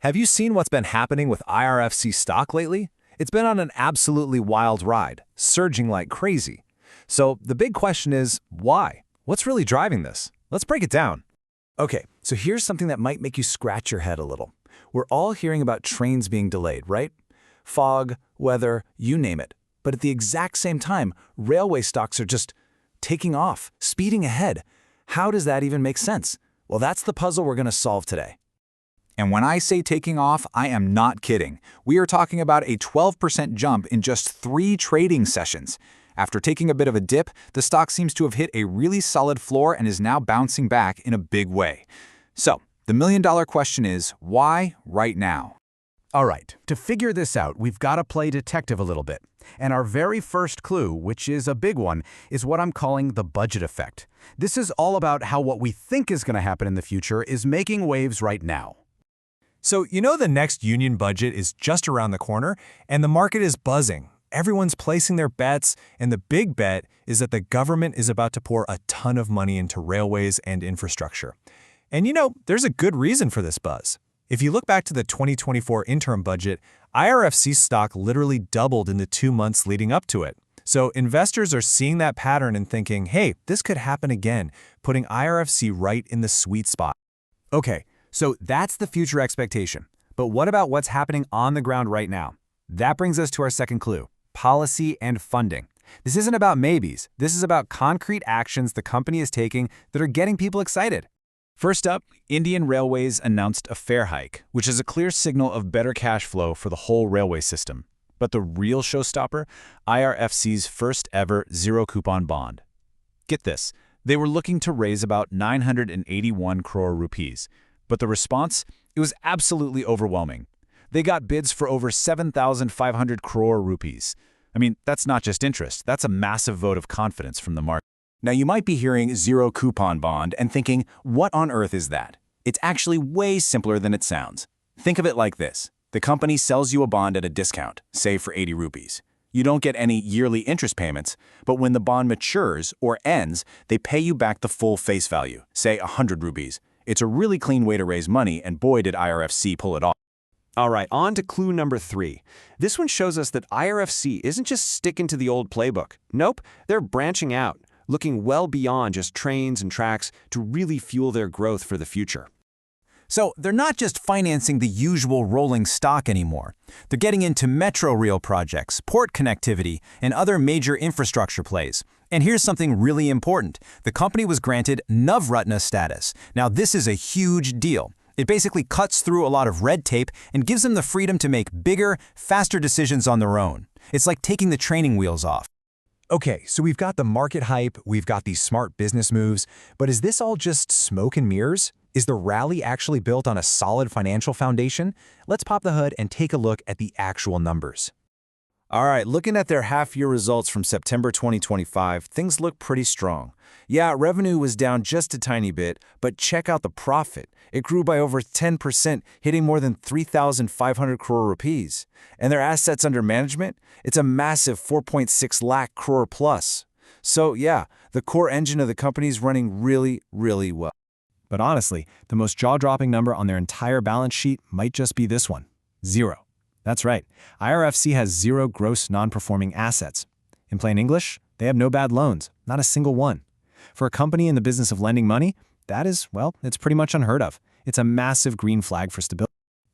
Have you seen what's been happening with IRFC stock lately? It's been on an absolutely wild ride, surging like crazy. So the big question is, why? What's really driving this? Let's break it down. Okay, so here's something that might make you scratch your head a little. We're all hearing about trains being delayed, right? Fog, weather, you name it. But at the exact same time, railway stocks are just taking off, speeding ahead. How does that even make sense? Well, that's the puzzle we're going to solve today. And when I say taking off, I am not kidding. We are talking about a 12% jump in just 3 trading sessions. After taking a bit of a dip, the stock seems to have hit a really solid floor and is now bouncing back in a big way. So, the million-dollar question is, why right now? All right, to figure this out, we've got to play detective a little bit. And our very first clue, which is a big one, is what I'm calling the budget effect. This is all about how what we think is going to happen in the future is making waves right now. So, the next union budget is just around the corner, and the market is buzzing. Everyone's placing their bets, and the big bet is that the government is about to pour a ton of money into railways and infrastructure. And there's a good reason for this buzz. If you look back to the 2024 interim budget, IRFC stock literally doubled in the 2 months leading up to it. So investors are seeing that pattern and thinking, hey, this could happen again, putting IRFC right in the sweet spot. Okay, so that's the future expectation. But what about what's happening on the ground right now? That brings us to our second clue, policy and funding. This isn't about maybes. This is about concrete actions the company is taking that are getting people excited. First up, Indian Railways announced a fare hike, which is a clear signal of better cash flow for the whole railway system. But the real showstopper, IRFC's first ever zero-coupon bond. Get this, they were looking to raise about 981 crore rupees. But the response? It was absolutely overwhelming. They got bids for over 7,500 crore rupees. I mean, that's not just interest, that's a massive vote of confidence from the market. Now, you might be hearing zero-coupon bond and thinking, what on earth is that? It's actually way simpler than it sounds. Think of it like this. The company sells you a bond at a discount, say for 80 rupees. You don't get any yearly interest payments, but when the bond matures or ends, they pay you back the full face value, say 100 rupees. It's a really clean way to raise money, and boy did IRFC pull it off. All right, on to clue number 3. This one shows us that IRFC isn't just sticking to the old playbook. Nope, they're branching out, looking well beyond just trains and tracks to really fuel their growth for the future. So they're not just financing the usual rolling stock anymore. They're getting into metro rail projects, port connectivity, and other major infrastructure plays. And here's something really important. The company was granted Navratna status. Now, this is a huge deal. It basically cuts through a lot of red tape and gives them the freedom to make bigger, faster decisions on their own. It's like taking the training wheels off. Okay, so we've got the market hype, we've got these smart business moves, but is this all just smoke and mirrors? Is the rally actually built on a solid financial foundation? Let's pop the hood and take a look at the actual numbers. All right, looking at their half-year results from September 2025, things look pretty strong. Yeah, revenue was down just a tiny bit, but check out the profit. It grew by over 10%, hitting more than 3,500 crore rupees. And their assets under management? It's a massive 4.6 lakh crore plus. So yeah, the core engine of the company is running really, really well. But honestly, the most jaw-dropping number on their entire balance sheet might just be this one, 0. That's right, IRFC has 0 gross non-performing assets. In plain English, they have no bad loans, not a single one. For a company in the business of lending money, that is, well, it's pretty much unheard of. It's a massive green flag for stability.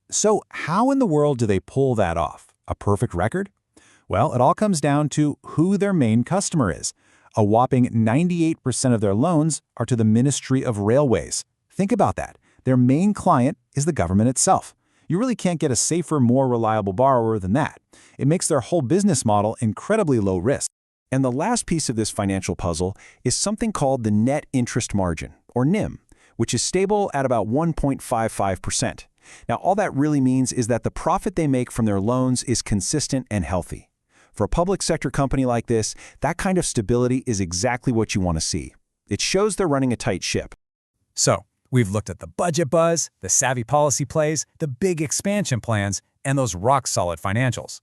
So how in the world do they pull that off? A perfect record? Well, it all comes down to who their main customer is. A whopping 98% of their loans are to the Ministry of Railways. Think about that. Their main client is the government itself. You really can't get a safer, more reliable borrower than that. It makes their whole business model incredibly low risk. And the last piece of this financial puzzle is something called the net interest margin, or NIM, which is stable at about 1.55%. Now, all that really means is that the profit they make from their loans is consistent and healthy. For a public sector company like this, that kind of stability is exactly what you want to see. It shows they're running a tight ship. So, we've looked at the budget buzz, the savvy policy plays, the big expansion plans, and those rock-solid financials.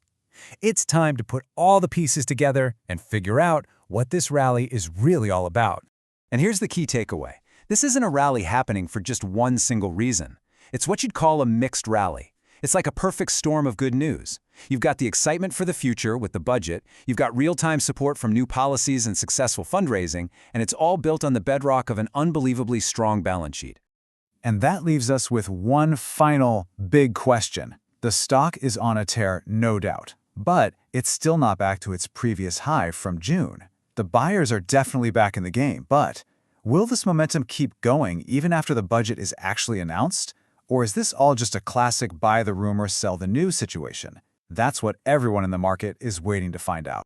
It's time to put all the pieces together and figure out what this rally is really all about. And here's the key takeaway. This isn't a rally happening for just one single reason. It's what you'd call a mixed rally. It's like a perfect storm of good news. You've got the excitement for the future with the budget, you've got real-time support from new policies and successful fundraising, and it's all built on the bedrock of an unbelievably strong balance sheet. And that leaves us with one final big question. The stock is on a tear, no doubt, but it's still not back to its previous high from June. The buyers are definitely back in the game, but will this momentum keep going even after the budget is actually announced? Or is this all just a classic buy the rumor, sell the news situation? That's what everyone in the market is waiting to find out.